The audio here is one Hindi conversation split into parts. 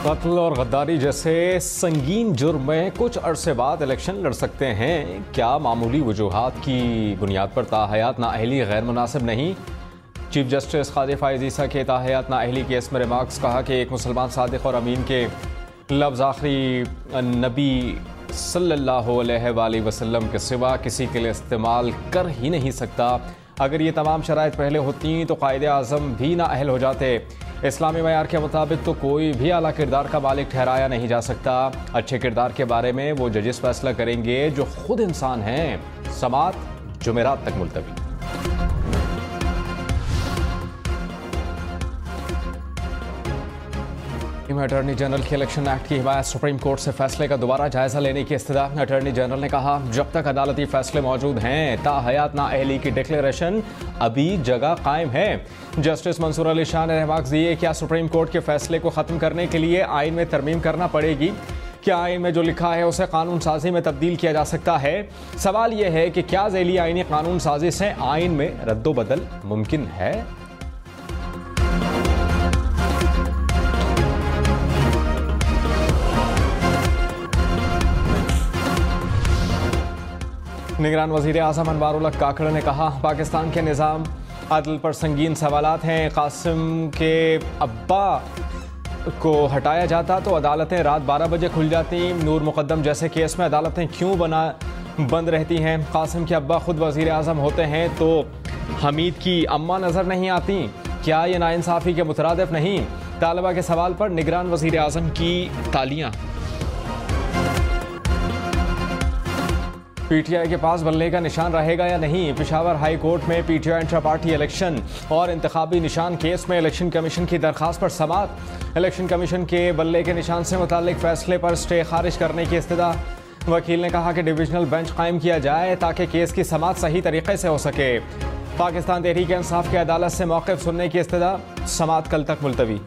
कत्ल और गद्दारी जैसे संगीन जुर्म में कुछ अरसे बाद इलेक्शन लड़ सकते हैं। क्या मामूली वजूहात की बुनियाद पर ताहयात नाअहली गैर मुनासिब नहीं? चीफ जस्टिस काजी फायज़ ईसा के ताहयात नाअहली केस में रिमार्क्स। कहा कि एक मुसलमान सादिक और अमीन के लफ्ज़ आखिरी नबी सल्लल्लाहु अलैहि वसल्लम के सिवा किसी के लिए इस्तेमाल कर ही नहीं सकता। अगर ये तमाम शराइत पहले होती तो कायदे आज़म भी नाअहल हो जाते। इस्लामी मयार के मुताबिक तो कोई भी आला किरदार का मालिक ठहराया नहीं जा सकता। अच्छे किरदार के बारे में वो जजेस फैसला करेंगे जो खुद इंसान हैं। समात जुमेरात तक मुलतवी। अटॉर्नी जनरल के इलेक्शन एक्ट की हिमायत। सुप्रीम कोर्ट से फैसले का दोबारा जायजा लेने की इस्तदा। अटॉर्नी जनरल ने कहा जब तक अदालती फैसले मौजूद हैं ताहयात नाअहली की डिक्लेरेशन अभी जगह कायम है। जस्टिस मंसूर अली शाह ने रिमार्क्स दिए, क्या सुप्रीम कोर्ट के फैसले को ख़त्म करने के लिए आइन में तरमीम करना पड़ेगी? क्या आइन में जो लिखा है उसे कानून साजी में तब्दील किया जा सकता है? सवाल यह है कि क्या ज़ैली आइनी कानून साजी से आइन में रद्दोबदल मुमकिन है? निगरान वज़ीर आज़म अनवारुल हक काकड़ ने कहा, पाकिस्तान के निज़ाम अदल पर संगीन सवालात हैं। कासिम के अब्बा को हटाया जाता तो अदालतें रात 12 बजे खुल जाती। नूर मुकद्दम जैसे केस में अदालतें क्यों बंद रहती हैं? कासिम के अब्बा खुद वज़ीर आज़म होते हैं तो हमीद की अम्मा नज़र नहीं आती? क्या ये नाइंसाफ़ी के मुतरादिफ नहीं? तालिबा के सवाल पर निगरान वज़ीर आज़म की तालियाँ। पीटीआई के पास बल्ले का निशान रहेगा या नहीं? पेशावर हाई कोर्ट में पीटीआई इंट्रा पार्टी इलेक्शन और इंतखाबी निशान केस में इलेक्शन कमीशन की दरखास्त पर समाअत। इलेक्शन कमीशन के बल्ले के निशान से मुताल्लिक फैसले पर स्टे खारिज करने की इस्तदा। वकील ने कहा कि डिविजनल बेंच कायम किया जाए ताकि केस की समाअत सही तरीके से हो सके। पाकिस्तान तहरीक इंसाफ की अदालत से मौक़िफ़ सुनने की इस्तदा। समाअत कल तक मुलतवी।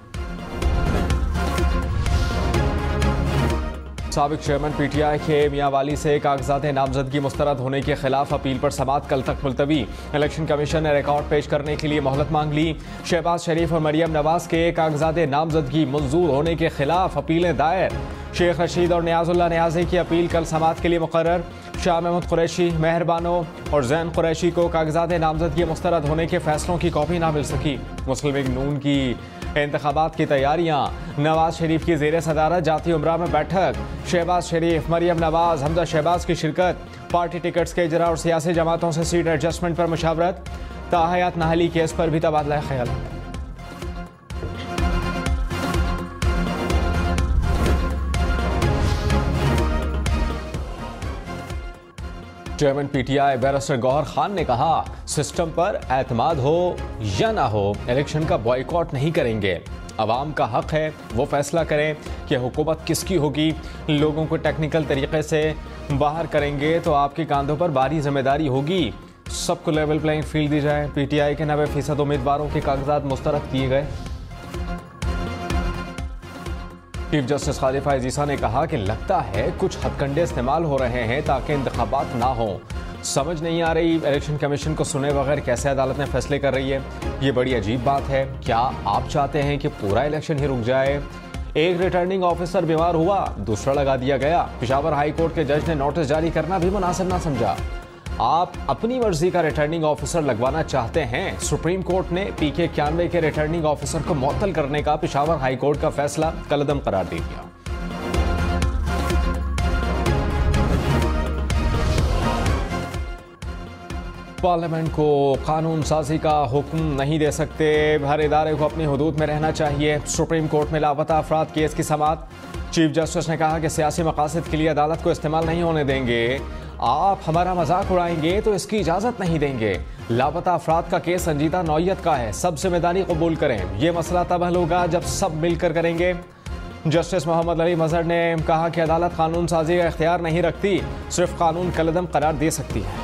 साबिक चेयरमैन पीटीआई के मियां वाली से कागजात नामजदगी मुस्तरद होने के खिलाफ अपील पर समाअत कल तक मुलतवी। इलेक्शन कमीशन ने रिकॉर्ड पेश करने के लिए मोहलत मांग ली। शहबाज शरीफ और मरियम नवाज के कागजात नामजदगी मंजूर होने के खिलाफ अपीलें दायर। शेख रशीद और नियाजुल्लाह नियाज़ी की अपील कल समाअत के लिए मुकर्रर। शाह महमूद कुरैशी, मेहर बानो और जैन कुरैशी को कागजात नामजदगी मुस्तरद होने के फैसलों की कॉपी ना मिल सकी। मुस्लिम लीग नून की इंतखाबात की तैयारियां। नवाज शरीफ की ज़ेर सदारत जाती उमरा में बैठक। शहबाज शरीफ, मरियम नवाज, हमजा शहबाज की शिरकत। पार्टी टिकट्स के इजरा और सियासी जमातों से सीट एडजस्टमेंट पर मुशावरत। ताहयात नाअहली केस पर भी तबादला ख्याल। Chairman PTI barrister Gohar Khan ने कहा, सिस्टम पर एतमाद हो या ना हो इलेक्शन का बॉयकॉट नहीं करेंगे। अवाम का हक है वो फैसला करें कि हुकूमत किसकी होगी। लोगों को टेक्निकल तरीके से बाहर करेंगे तो आपके कांधों पर भारी जिम्मेदारी होगी। सबको लेवल प्लेइंग फील्ड दी जाए। पीटीआई के 90% उम्मीदवारों के कागजात मुस्तरद किए गए। चीफ जस्टिस काजी फायज़ ईसा ने कहा कि लगता है कुछ हथकंडे इस्तेमाल हो रहे हैं ताकि इंतखाबात ना हो। समझ नहीं आ रही इलेक्शन कमीशन को सुने बगैर कैसे अदालत में फैसले कर रही है। ये बड़ी अजीब बात है। क्या आप चाहते हैं कि पूरा इलेक्शन ही रुक जाए? एक रिटर्निंग ऑफिसर बीमार हुआ, दूसरा लगा दिया गया। पेशावर हाई कोर्ट के जज ने नोटिस जारी करना भी मुनासिब ना समझा। आप अपनी मर्जी का रिटर्निंग ऑफिसर लगवाना चाहते हैं। सुप्रीम कोर्ट ने PK 91 के रिटर्निंग ऑफिसर को मुअत्तल करने का पेशावर हाई कोर्ट का फैसला कलअदम करार दे दिया। पार्लियामेंट को कानून साजी का हुक्म नहीं दे सकते। हर इदारे को अपनी हुदूद में रहना चाहिए। सुप्रीम कोर्ट में लापता अफराद केस की समाअत। चीफ जस्टिस ने कहा कि सियासी मकासद के लिए अदालत को इस्तेमाल नहीं होने देंगे। आप हमारा मजाक उड़ाएंगे तो इसकी इजाज़त नहीं देंगे। लापता अफराद का केस संजीदा नौयत का है, सब जिम्मेदारी कबूल करें। यह मसला तब हल होगा जब सब मिलकर करेंगे। जस्टिस मोहम्मद अली मजहर ने कहा कि अदालत कानून साजी का इख्तियार नहीं रखती, सिर्फ कानून कलअदम करार दे सकती है।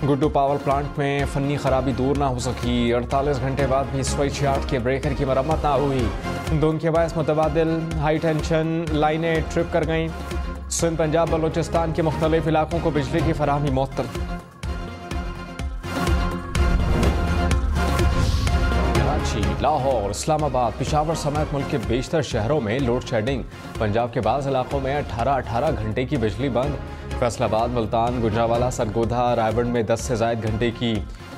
गुड्डू पावर प्लांट में फन्नी खराबी दूर ना हो सकी। 48 घंटे बाद भी स्विच यार्ड के ब्रेकर की मरम्मत ना हुई। धुंध के बायस मुतबादिल हाई टेंशन लाइनें ट्रिप कर गईं। सिंध, पंजाब, बलोचिस्तान के मुख्तलिफ इलाकों को बिजली की फराहमी मुअत्तल। कराची, लाहौर, इस्लामाबाद, पेशावर समेत मुल्क के बेशतर शहरों में लोड शेडिंग। पंजाब के बाज़ इलाकों में 18 घंटे की बिजली बंद। फैसलाबाद, मुल्तान, गुजरावाला, सरगोधा, रायगढ़ में 10 से ज़ायद घंटे की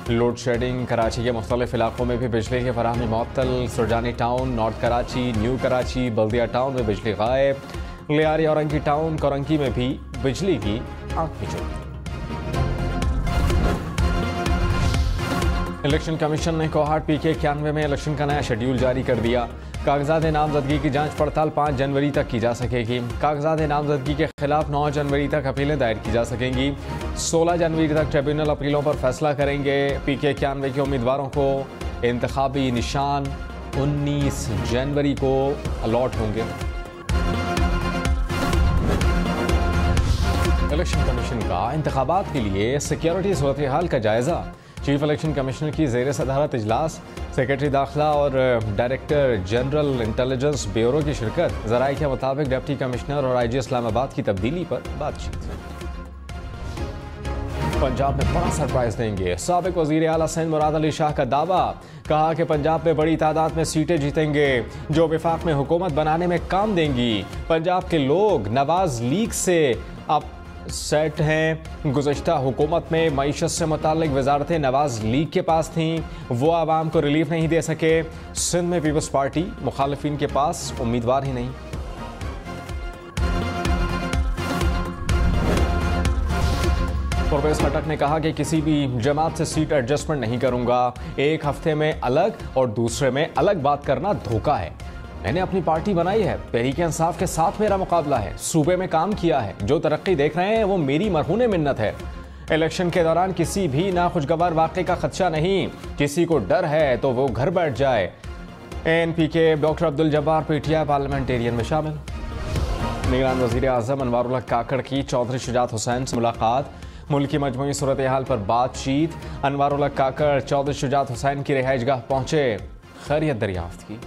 लोड शेडिंग। कराची के मुख्तलिफ इलाकों में भी बिजली की फराहमी मुअत्तल। Surjani town, north Karachi, new Karachi, Baldia town में बिजली गायब। लियारी औरंगी टाउन, कोरंकी में भी बिजली की आंख मिचौली। इलेक्शन कमीशन ने कोहाट PK 91 में इलेक्शन का नया शेड्यूल जारी कर दिया। कागजात नामजदगी की जांच पड़ताल 5 जनवरी तक की जा सकेगी। कागजात नामजदगी के खिलाफ 9 जनवरी तक अपीलें दायर की जा सकेंगी। 16 जनवरी तक ट्रिब्यूनल अपीलों पर फैसला करेंगे। PK 91 के उम्मीदवारों को इंतखाबी निशान 19 जनवरी को अलॉट होंगे। इलेक्शन कमीशन का इंतखाबात के लिए सिक्योरिटी सूरत हाल का जायजा। चीफ इलेक्शन कमिश्नर की ज़ेर सदारत इजलास, सेक्रेटरी दाखिला और डायरेक्टर जनरल इंटेलिजेंस ब्यूरो की शिरकत। ज़राए के मुताबिक डिप्टी कमिश्नर और IG इस्लामाबाद की तब्दीली पर बातचीत। पंजाब में बड़ा सरप्राइज देंगे। साबिक वज़ीर आला सिंध मुराद अली शाह का दावा, कहा कि पंजाब में बड़ी तादाद में सीटें जीतेंगे जो विफाक में हुकूमत बनाने में काम देंगी। पंजाब के लोग नवाज लीग से अब सेट हैं। गुज़श्ता हुकूमत में मईशत से मुताल्लिक वजारतें नवाज लीग के पास थीं, वो आवाम को रिलीफ नहीं दे सके। सिंध में पीपल्स पार्टी मुखालिफिन के पास उम्मीदवार ही नहीं। परवेज खटक ने कहा कि किसी भी जमात से सीट एडजस्टमेंट नहीं करूंगा। एक हफ्ते में अलग और दूसरे में अलग बात करना धोखा है। मैंने अपनी पार्टी बनाई है, तहरीक इंसाफ के साथ मेरा मुकाबला है, सूबे में काम किया है, जो तरक्की देख रहे हैं वो मेरी मरहून मिन्नत है। इलेक्शन के दौरान किसी भी नाखुशगवार वाक़े का खदशा नहीं। किसी को डर है तो वो घर बैठ जाए। NPK doctor Abdul Jabbar PTI parliamentarian में शामिल। निगरान वज़ीर आज़म अनवारुल्लाह काकड़ की चौधरी शुजात हुसैन से मुलाकात। मुल्क की मजमूई सूरत हाल पर बातचीत। अनवारुल्लाह काकड़ चौधरी शुजात हुसैन की रिहाइशगाह पहुंचे, खैरियत दरियाफ्त की।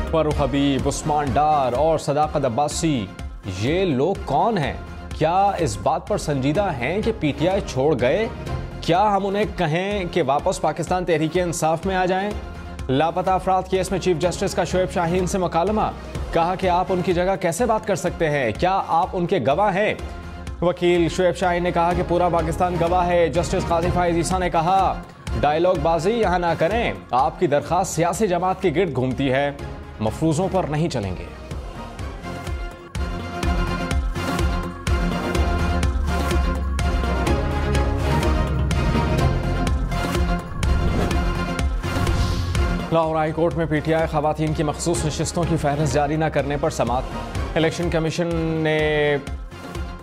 फरूख हबीब, उस्मान डार और सदाकत अब्बासी, ये लोग कौन हैं? क्या इस बात पर संजीदा हैं कि PTI छोड़ गए? क्या हम उन्हें कहें कि वापस पाकिस्तान तहरीक इंसाफ में आ जाएं? लापता अफराद केस में चीफ जस्टिस का शोएब शाहीन से मुकालमा, कहा कि आप उनकी जगह कैसे बात कर सकते हैं? क्या आप उनके गवाह हैं? वकील शोएब शाहीन ने कहा कि पूरा पाकिस्तान गवाह है। जस्टिस काजी फाइज ईसा ने कहा, डायलॉग बाजी यहाँ ना करें। आपकी दरख्वास्त सियासी जमात के गिर्द घूमती है, मफरूजों पर नहीं चलेंगे। लाहौर हाई कोर्ट में PTI खवातीन की मखसूस नशिस्तों की फहरिस्त जारी न करने पर समाअत। इलेक्शन कमीशन ने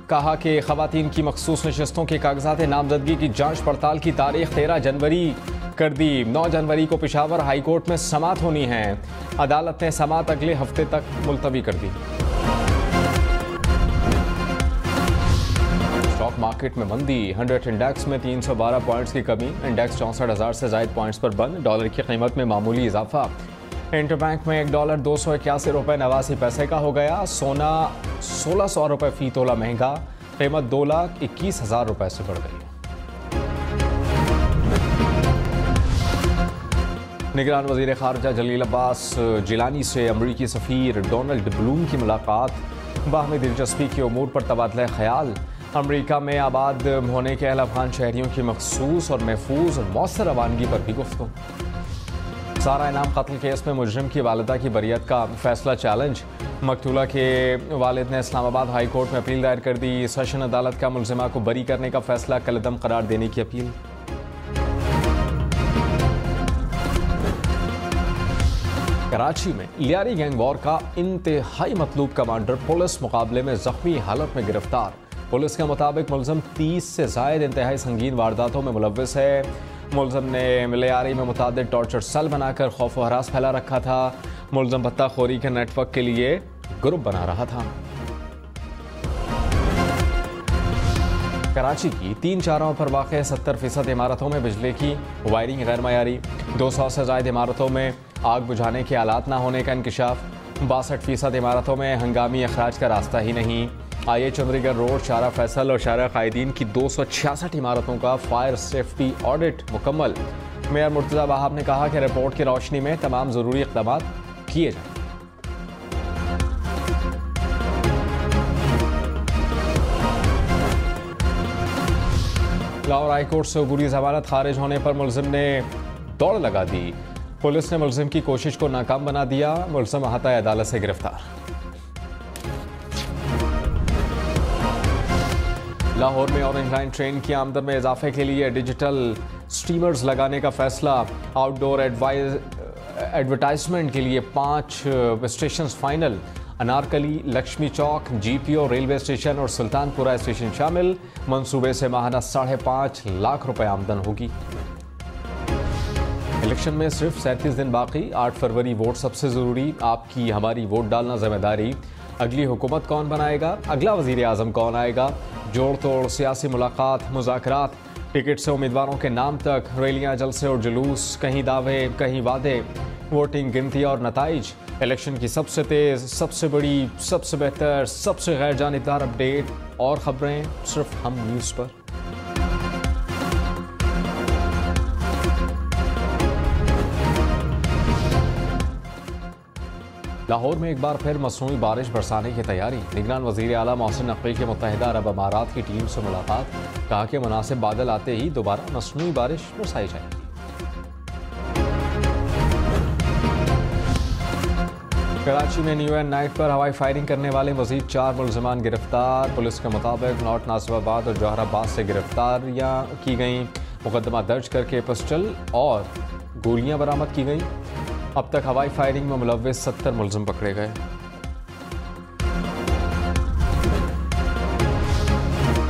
कहा कि खवातीन की मखसूस नशिस्तों के कागजात नामजदगी की जांच पड़ताल की तारीख 13 जनवरी कर दी। 9 जनवरी को पेशावर हाई कोर्ट में समाअत होनी है। अदालत ने समाअत अगले हफ्ते तक मुलतवी कर दी। स्टॉक मार्केट में मंदी। 100 इंडेक्स में 312 पॉइंट्स की कमी। इंडेक्स 64,000 से ज़ायद पॉइंट्स पर बंद। डॉलर की कीमत में मामूली इजाफा। इंटरबैंक में $1 281.89 का हो गया। सोना 1600 रुपये फी तोला महंगा। कीमत 2,21,000 रुपये से बढ़ गई। निगरान वज़ीर ख़ारजा जलील अब्बास जिलानी से अमरीकी सफ़ीर डोनाल्ड ब्लूम की मुलाकात। बाहमी दिलचस्पी के उमूर पर तबादला ख्याल। अमरीका में आबाद होने के अहल अफ़गान शहरियों की मखसूस और महफूज और मौसर रवानगी पर भी गुफ्तगू। सारा इनाम कत्ल केस में मुजरिम की वालिदा की बरियत का फैसला चैलेंज। मकतूला के वालिद ने इस्लामाबाद हाई कोर्ट में अपील दायर कर दी। सेशन अदालत का मुलजिमा को बरी करने का फैसला कलअदम करार देने की अपील। कराची में लियारी गैंग वॉर का इंतहाई मतलूब कमांडर पुलिस मुकाबले में जख्मी हालत में गिरफ्तार। पुलिस के मुताबिक मुलजिम 30 से ज़ायद इंतहाई संगीन वारदातों में मुलव्वस है। मुलजिम ने लियारी में मुतादिद टॉर्चर सेल बनाकर खौफ व हरास फैला रखा था। मुलजिम भत्ताखोरी के नेटवर्क के लिए ग्रुप बना रहा था। कराची की 3 चारों पर वाक़ 70% इमारतों में बिजली की वायरिंग गैर मयारी। 200 से ज़ायद इमारतों में आग बुझाने के आलात ना होने का इंकशाफ। 62% इमारतों में हंगामी अखराज का रास्ता ही नहीं। आइए चंद्रीगढ़ रोड, शारा फैसल और शारा कायदीन की 266 इमारतों का फायर सेफ्टी ऑडिट मुकम्मल। मेयर मुर्तजा वहाब ने कहा कि रिपोर्ट की रोशनी में तमाम ज़रूरी इक़दाम किए जाएं। लाहौर हाई कोर्ट से अबूरी जमानत खारिज होने पर मुलजिम ने दौड़ लगा दी। पुलिस ने मुलजिम की कोशिश को नाकाम बना दिया। मुलजिम अहाता अदालत से गिरफ्तार। लाहौर में ऑरेंज लाइन ट्रेन की आमदन में इजाफे के लिए डिजिटल स्टीमर्स लगाने का फैसला। आउटडोर एडवर्टाइजमेंट के लिए 5 स्टेशन फाइनल। अनारकली, लक्ष्मी चौक, GPO रेलवे स्टेशन और सुल्तानपुरा स्टेशन शामिल। मंसूबे से माहाना 5.5 लाख रुपए आमदन होगी। इलेक्शन में सिर्फ 37 दिन बाकी। 8 फरवरी वोट सबसे ज़रूरी। आपकी हमारी वोट डालना जिम्मेदारी। अगली हुकूमत कौन बनाएगा, अगला वज़ीर आज़म कौन आएगा, जोड़ तोड़ सियासी मुलाकात, मुज़ाकरात, टिकट से उम्मीदवारों के नाम तक, रैलियाँ, जलसे और जुलूस, कहीं दावे कहीं वादे, वोटिंग, गिनती और नताइज। इलेक्शन की सबसे तेज़, सबसे बड़ी, सबसे बेहतर, सबसे गैर जानिबदार अपडेट और ख़बरें सिर्फ हम न्यूज़ पर। लाहौर में एक बार फिर मसनूई बारिश बरसाने की तैयारी। निगरान वज़ीर आला मोहसिन नकवी की मुत्तहिदा अरब अमारात की टीम से मुलाकात। कहा कि मुनासिब बादल आते ही दोबारा मसनूई बारिश बरसाई जाएगी। कराची में न्यू ईयर नाइट पर हवाई फायरिंग करने वाले मजीद 4 मुलजमान गिरफ्तार। पुलिस के मुताबिक नॉर्थ नासिराबाद और जौहराबाद से गिरफ्तारियाँ की गईं। मुकदमा दर्ज करके पिस्टल और गोलियाँ बरामद की गईं। अब तक हवाई फायरिंग में मुलव्विस 70 मुलजिम पकड़े गए।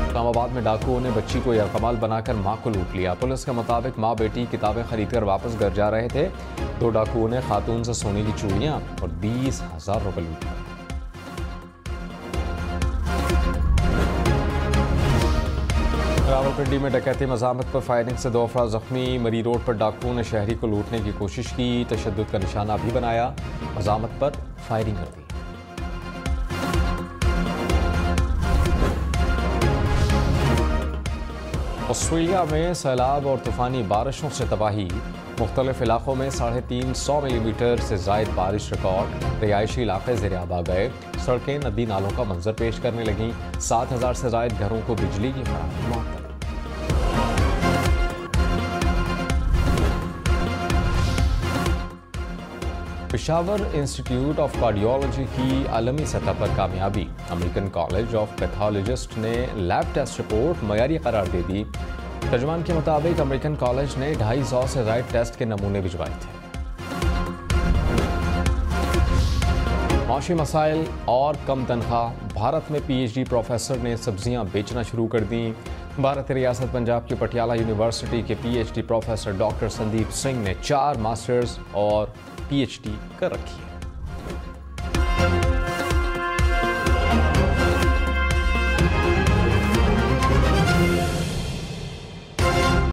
इस्लामाबाद में डाकुओं ने बच्ची को यरकमाल बनाकर मां को लूट लिया। पुलिस के मुताबिक मां बेटी किताबें खरीदकर वापस घर जा रहे थे। 2 डाकुओं ने खातून से सोने की चूड़ियां और 20,000 रुपए लूट लिए। रावलपिंडी में डकैती मज़ामत पर फायरिंग से 2 अफराद जख्मी। मरी रोड पर डाकुओं ने शहरी को लूटने की कोशिश की। तशद्दुद का निशाना भी बनाया। मज़ामत पर फायरिंग कर दी। ऑस्ट्रेलिया में सैलाब और तूफ़ानी बारिशों से तबाही। मुख्तलिफ इलाकों में 350 मिलीमीटर से ज़ायद बारिश रिकॉर्ड। रिहायशी इलाके ज़ेर-आब आ गए। सड़कें नदी नालों का मंजर पेश करने लगीं। 7,000 से ज़ायद घरों को बिजली की फराहमी मुअत्तल। पेशावर इंस्टीट्यूट ऑफ कार्डियोलॉजी की आलमी सतह पर कामयाबी। अमेरिकन कॉलेज ऑफ पैथोलॉजिस्ट ने लैब टेस्ट रिपोर्ट मयारी करार दे दी। तर्जुमान के मुताबिक अमेरिकन कॉलेज ने 250 से ज़ायद टेस्ट के नमूने भिजवाए थे। माशी मसाइल और कम तनख्वाह। भारत में PhD प्रोफेसर ने सब्जियां बेचना शुरू कर दी। भारत रियासत पंजाब की पटियाला यूनिवर्सिटी के PhD professor doctor Sandeep Singh ने 4 मास्टर्स और PhD कर रखी है।